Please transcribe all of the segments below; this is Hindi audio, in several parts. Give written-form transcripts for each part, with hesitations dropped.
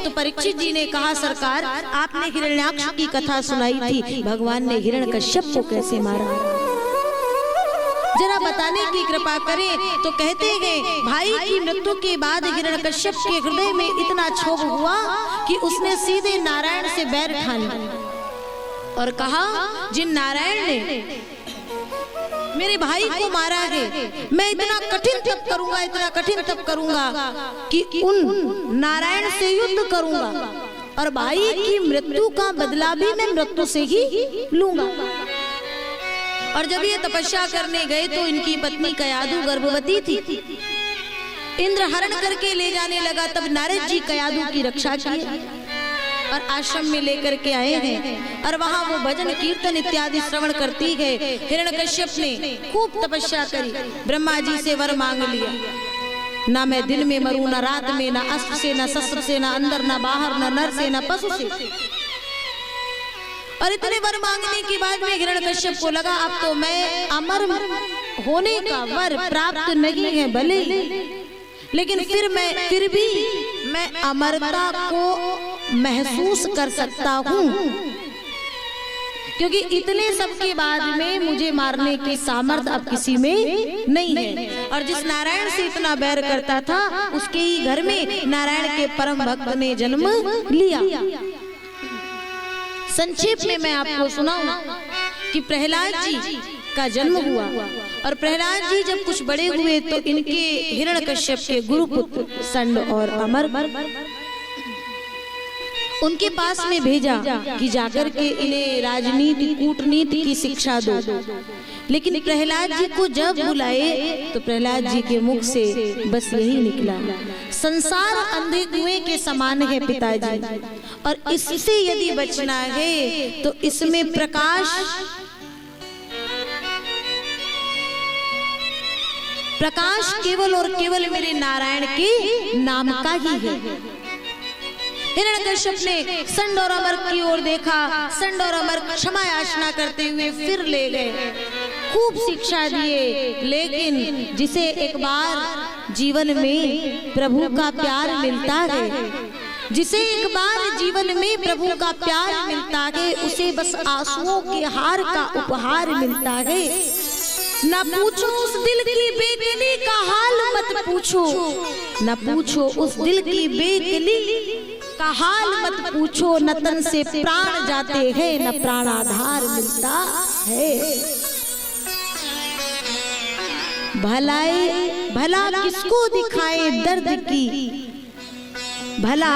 तो परीक्षित जी ने कहा, सरकार आपने हिरण्याक्ष की कथा सुनाई थी, भगवान ने हिरण्यकश्यप को कैसे मारा, जरा बताने की कृपा करें। तो कहते हैं, भाई की मृत्यु के बाद हिरण्यकश्यप के हृदय में इतना क्षोभ हुआ कि उसने सीधे नारायण से बैर ठान लिया और कहा, जिन नारायण ने मेरे भाई को मारा है, मैं इतना कठिन तप करूंगा, इतना कठिन तप करूंगा कि उन नारायण से युद्ध करूंगा और भाई की मृत्यु का बदला भी मैं मृत्यु से ही लूंगा। और जब ये तपस्या करने गए तो इनकी पत्नी कयाधु गर्भवती थी। इंद्र हरण करके ले जाने लगा, तब नारद जी कयाधु की रक्षा की और आश्रम में लेकर के आए हैं और वहां वो भजन कीर्तन इत्यादि श्रवण करती है। हिरण्यकश्यप ने खूब तपस्या करी, ब्रह्मा जी से वर मांग लिया, ना मैं दिन में मरूं, ना रात में, ना अस्त्र से, ना शस्त्र से, ना अंदर, ना बाहर, ना नर से, ना पशु से। और इतने वर मांगने के बाद में हिरण्यकश्यप को लगा, अब तो मैं अमर होने का वर प्राप्त नहीं है भले, लेकिन फिर भी मैं अमरता को महसूस कर सकता हूँ, क्योंकि इतने सब के बाद में मुझे मारने की सामर्थ्य अब किसी में नहीं है। और जिस नारायण से इतना बैर करता था, उसके ही घर में नारायण के परम भक्त ने जन्म लिया। संक्षेप में मैं आपको सुनाऊं कि प्रहलाद जी का जन्म हुआ और प्रहलाद जी जब कुछ बड़े हुए तो इनके हिरण्यकश्यप के गुरुपुत्र संड और अमर उनके पास में भेजा कि जाकर के इन्हें राजनीति कूटनीति की शिक्षा दो। लेकिन प्रहलाद जी को जब बुलाए तो प्रहलाद जी के मुख से बस यही निकला, संसार अंधे कुएं के समान है पिताजी, और इससे यदि बचना है तो इसमें प्रकाश केवल और केवल मेरे नारायण के नाम का ही है। हिरण्यकश्यप ने संड और अमर की ओर देखा, संड और अमर क्षमा याचना करते हुए फिर ले गए, खूब शिक्षा दिए। लेकिन जिसे एक बार जीवन में प्रभु का प्यार मिलता है, जिसे एक बार जीवन में प्रभु का प्यार मिलता है, उसे बस आंसुओं के हार का उपहार मिलता है। न पूछो उस दिल की बेकली का हाल, मत पूछो, न पूछो उस दिल की बेकली का हाल मत पूछो, न तन से प्राण जाते हैं, न प्राणाधार मिलता है। भला किसको दिखाए दर्द की, भला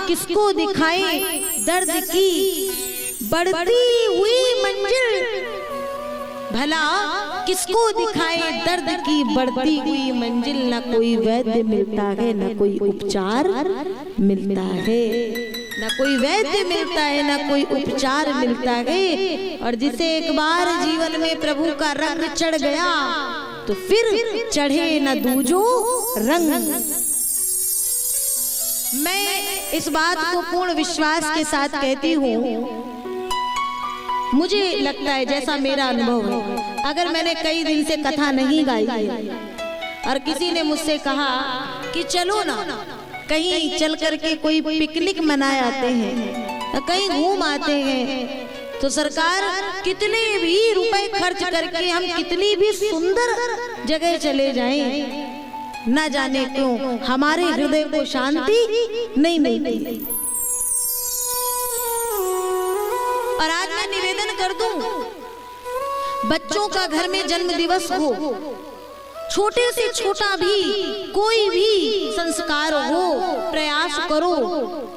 किसको दिखाए दर्द की बढ़ती हुई मंजिल, भला किसको दिखाए दर्द की बढ़ती हुई मंजिल, न कोई वैद्य मिलता है, न कोई उपचार मिलता है, न कोई वैद्य मिलता है, न कोई उपचार मिलता है। और जिसे एक बार जीवन में प्रभु का रंग चढ़ गया तो फिर चढ़े न दूजो रंग। मैं इस बात को पूर्ण विश्वास के साथ कहती हूँ, मुझे लगता है जैसा मेरा अनुभव है, अगर मैंने कई दिन से कथा नहीं गाई और किसी ने मुझसे कहा कि चलो ना कहीं चल करके कोई पिकनिक मनाए आते हैं, कहीं घूम आते हैं, तो सरकार कितने भी रुपए खर्च करके हम कितनी भी सुंदर जगह चले जाएं, न जाने क्यों हमारे हृदय को शांति नहीं मिलती। और आज मैं निवेदन कर दूं, बच्चों का घर में जन्म दिवस हो, छोटे से छोटा भी कोई भी संस्कार हो, प्रयास करो।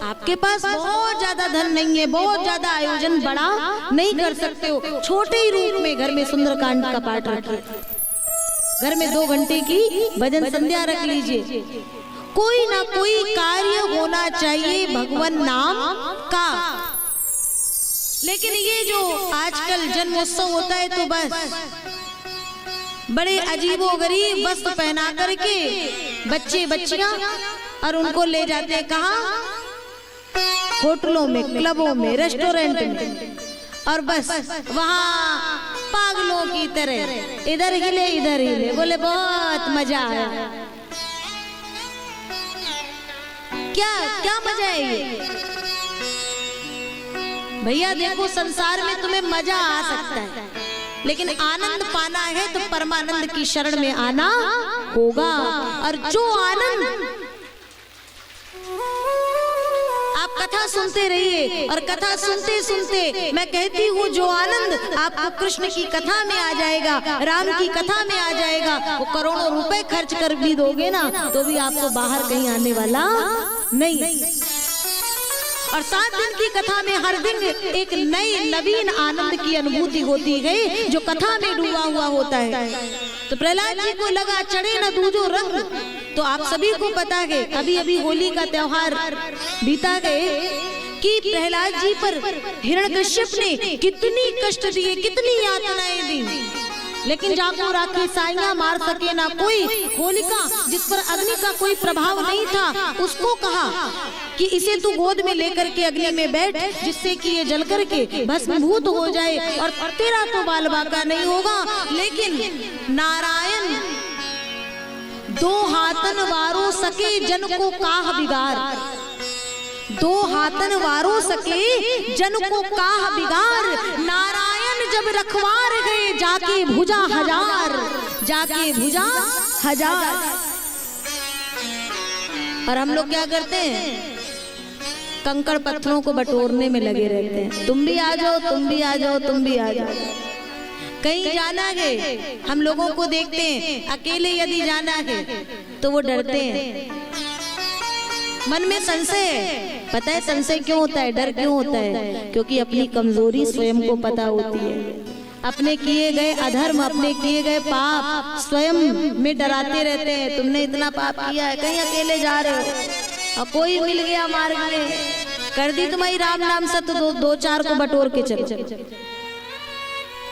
आपके पास बहुत ज्यादा धन नहीं है, बहुत ज्यादा आयोजन बड़ा नहीं कर सकते हो, छोटे ही रूप में घर में सुंदरकांड का पाठ रखिए, घर में 2 घंटे की भजन संध्या रख लीजिए। कोई ना कोई कार्य होना चाहिए भगवान नाम का। लेकिन ये जो आजकल जन्मोत्सव होता है तो बस बड़े अजीबोगरीब वस्त्र पहना करके बच्चे बच्चियां और उनको ले जाते हैं कहाँ, होटलों में, क्लबों में, रेस्टोरेंट में, और बस वहाँ पागलों की तरह इधर हिले, बोले बहुत मजा आया। क्या क्या मजा है ये? भैया देखो, संसार में तुम्हें मजा आ सकता है, लेकिन आनंद पाना है तो परमानंद की शरण में आना होगा। और जो आनंद आप कथा सुनते रहिए, और कथा सुनते सुनते मैं कहती हूँ जो आनंद आपको कृष्ण की कथा में आ जाएगा, राम की कथा में आ जाएगा, वो करोड़ों रुपए खर्च कर भी दोगे ना तो भी आपको बाहर कहीं आने वाला नहीं। और 7 दिन की कथा में हर दिन एक नई नवीन आनंद की अनुभूति होती है जो कथा में डूबा हुआ होता है। तो प्रहलाद जी को लगा चढ़े न दूजो रंग। तो आप सभी को पता है, अभी अभी होली का त्योहार बीता गए कि प्रहलाद जी पर हिरण्यकश्यप ने कितनी कष्ट दिए, कितनी यातनाएं दी, लेकिन जाको राखी साइयां मार सके ना कोई। होलिका जिस पर अग्नि का कोई प्रभाव नहीं था, उसको कहा कि इसे तू गोद में लेकर के अग्नि में बैठ, जिससे कि ये जल करके भस्मीभूत हो जाए और तेरा तो बाल बाका नहीं होगा। लेकिन नारायण 2 हाथन वारो सके जन को काह बिगार, 2 हाथन वारो सके जन को काह बिगार। नारायण जब रखवार गए जाके भुजा हजार, जाके भुजा हजार। और हम लोग क्या करते हैं, कंकड़ पत्थरों को बटोरने में लगे रहते हैं। तुम भी आ जाओ, तुम भी आ जाओ, तुम भी आ जाओ। कहीं जाना है, हम लोगों को देखते हैं अकेले यदि जाना है तो वो डरते हैं, मन में संशय है। पता है संशय क्यों होता है, डर क्यों होता है? क्योंकि अपनी कमजोरी स्वयं को पता होती है। अपने किए गए अधर्म, अपने किए गए पाप स्वयं में डराते रहते हैं। तुमने इतना पाप किया है, कहीं अकेले जा रहे हो और कोई मिल गया मार्ग में, कर दी तुम्हारी राम नाम सत, 2-4 को बटोर के चलो।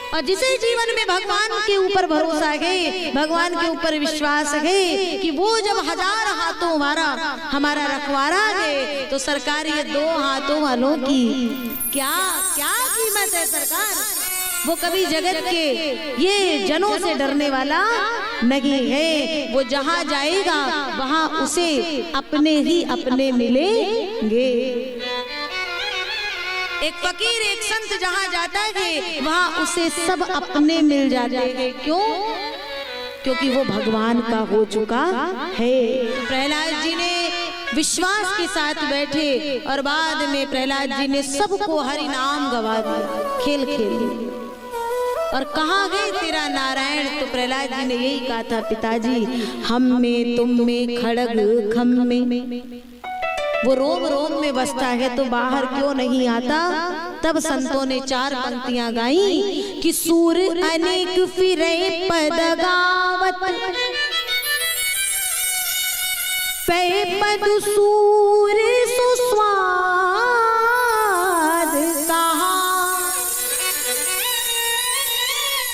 और जिसे जीवन में भगवान के ऊपर भरोसा है, भगवान के ऊपर विश्वास है कि वो जब 1000 हाथों वाला हमारा रखवारा है, तो सरकार ये 2 हाथों वालों की क्या क्या कीमत है सरकार। वो कभी जगत के ये जनों से डरने वाला नहीं है। वो जहाँ जाएगा वहाँ उसे अपने ही अपने मिलेंगे। एक फकीर, एक संत जहाँ जाता है वहाँ उसे सब अपने मिल जाते हैं। क्यों? क्योंकि वो भगवान का हो चुका है। प्रहलाद जी ने विश्वास के साथ बैठे और बाद में प्रहलाद जी ने सबको हरि नाम गवा दिया, खेल खेल। और कहाँ गए तेरा नारायण? तो प्रहलाद जी ने यही कहा था, पिताजी हम में तुम में खड़ग खम में। वो रोम रोम में बसता है तो बाहर क्यों नहीं आता? तब संतों ने 4 पंक्तियां गाई कि सूर अनेक फिरे पद गावत, पे पद सूर सुस्वाद कहा।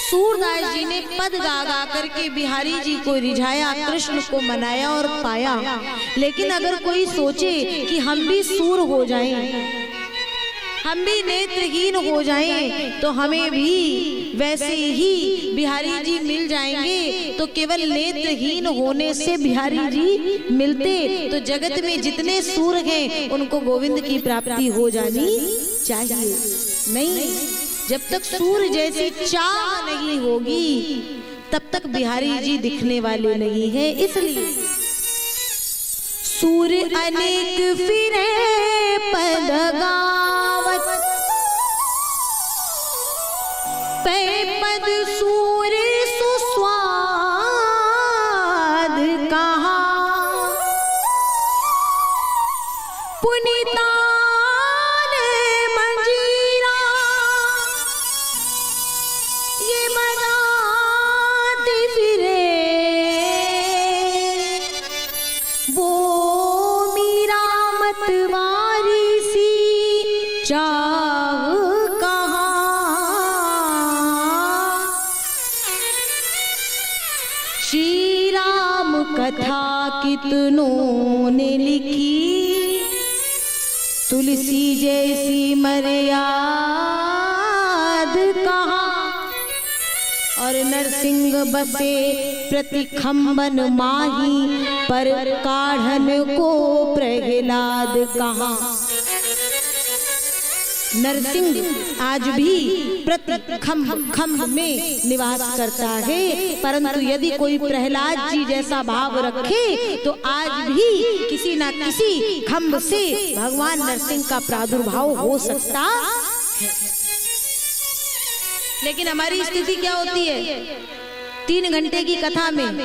सूरदास जी ने पद गा गा करके बिहारी जी को रिझाया, कृष्ण को मनाया और पाया। लेकिन अगर कोई सोचे कि हम भी सूर हो जाएं, हम भी नेत्रहीन हो जाएं, तो हमें भी वैसे ही बिहारी जी मिल जाएंगे, तो केवल नेत्रहीन होने से बिहारी जी मिलते तो जगत में जितने सूर हैं उनको गोविंद की प्राप्ति हो जानी चाहिए। नहीं, जब तक सूर जैसी चाह नहीं होगी तब तक बिहारी जी दिखने वाले नहीं है। इसलिए सूर अनेक फिरे पद गावत, पे पद सूर सुस्वाद कहा। पुनीता कथा कितनों ने लिखी, तुलसी जैसी मर्याद कहाँ। और और नरसिंह बसे प्रतिखंबन माही, पर काढ़न को प्रहलाद कहा। नरसिंह आज भी प्रतिखंब में निवास करता है, परंतु यदि कोई प्रहलाद जी जैसा भाव रखे तो आज भी किसी ना किसी खंभ से भगवान नरसिंह का प्रादुर्भाव हो सकता है। लेकिन हमारी स्थिति क्या होती है? 3 घंटे की कथा में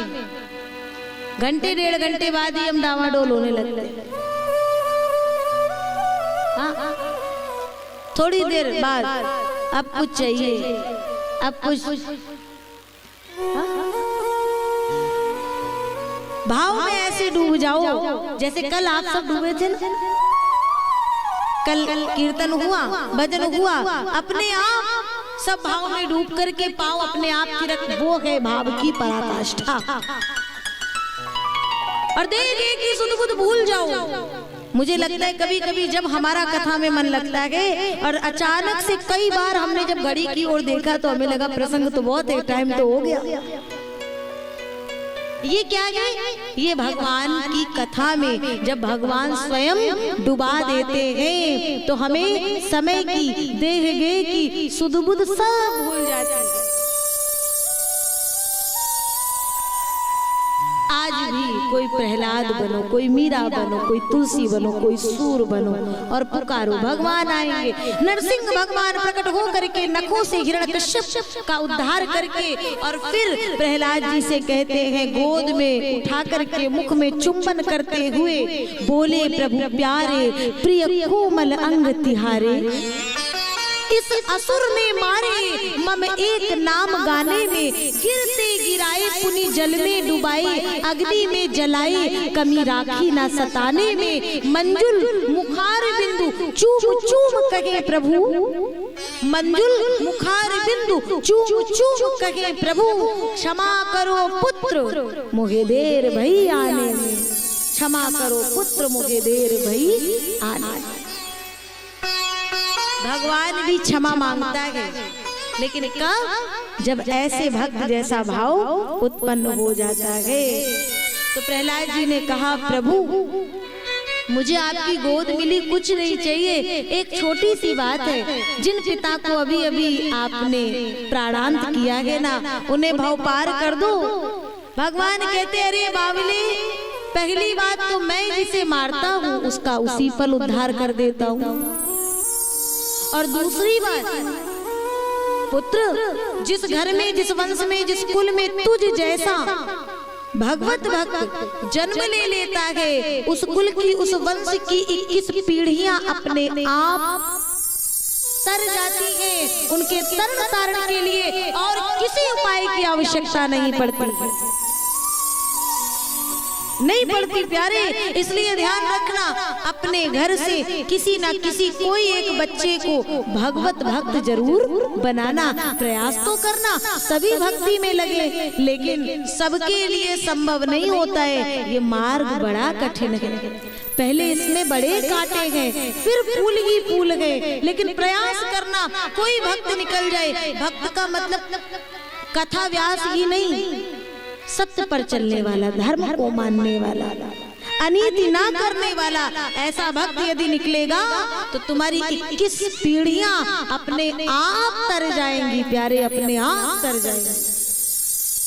घंटे 1.5 घंटे बाद ही हम डावाडोल होने लगते हैं। थोड़ी देर बाद अब कुछ चाहिए, अब कुछ भाव में ऐसे डूब जाओ जैसे कल आप सब डूबे थे ना। कल कीर्तन हुआ, भजन हुआ, अपने आप सब भाव में डूब करके पाओ अपने आप की रख, वो है भाव की पराकाष्ठा। और देख कि सुध बुध भूल जाओ। मुझे लगता है कभी कभी जब हमारा कथा में मन लगता है और अचानक से कई बार हमने जब घड़ी की ओर देखा तो हमें लगा प्रसंग तो बहुत है, टाइम तो हो गया। ये क्या है? ये भगवान की कथा में जब भगवान स्वयं डुबा देते हैं तो हमें समय की, देह गे की सुध बुध सब भूल जाती है। आज भी कोई प्रहलाद बनो, कोई मीरा बनो, कोई तुलसी बनो, कोई सूर बनो और पुकारो, भगवान आएंगे। नरसिंह भगवान प्रकट हो करके नखों से हिरण्यकश्यप का उद्धार करके और फिर प्रहलाद जी से कहते हैं, गोद में उठा करके मुख में चुंबन करते हुए बोले, प्रभु प्यारे प्रिय कोमल अंग तिहारे, इस असुर ने मारे मम एक नाम गाने में, गिरते गिराए पुनि जल में डुबाए, अग्नि में जलाए कमी राखी ना सताने में, मंजुल मुखार बिंदु चूम चूम कहे प्रभु, मंजुल मुखार बिंदु चूम चूम कहे प्रभु, क्षमा करो पुत्र मुझे देर भई आने में, क्षमा करो पुत्र मुझे देर भई आने में। भगवान भी क्षमा मांगता है, लेकिन कब? जब ऐसे भक्त जैसा भाव उत्पन्न हो जाता है। तो प्रहलाद जी ने कहा, प्रभु मुझे आपकी गोद मिली, कुछ नहीं चाहिए, एक छोटी सी बात है, जिन पिता को अभी अभी आपने प्राणांत किया है ना, उन्हें भव पार कर दो। भगवान कहते, अरे बावली, पहली बात तो मैं जिसे मारता हूँ उसका उसी पल उद्धार कर देता हूँ, और दूसरी बात, पुत्र जिस घर में, जिस वंश में, जिस कुल में तुझ जैसा भगवत भक्त जन्म ले लेता है, उस कुल की, उस वंश की 21 पीढ़ियां अपने आप तर जाती हैं। उनके तरण तारण के लिए और किसी उपाय की आवश्यकता नहीं पड़ती प्यारे। इसलिए ध्यान रखना, अपने घर से किसी ना किसी कोई एक बच्चे को भगवत भक्त जरूर बनाना, प्रयास तो करना, सभी भक्ति में लगे, लेकिन सबके लिए संभव नहीं होता है। ये मार्ग बड़ा कठिन है, पहले इसमें बड़े कांटे हैं, फिर फूल ही फूल है, लेकिन प्रयास करना, कोई भक्त निकल जाए। भक्त का मतलब कथा व्यास ही नहीं, सत्य पर चलने वाला, धर्म को मानने वाला, अनीति ना करने वाला, ऐसा भक्त यदि निकलेगा तो तुम्हारी 21 पीढ़ियां अपने आप तर जाएंगी प्यारे, अपने आप तर जाएंगी।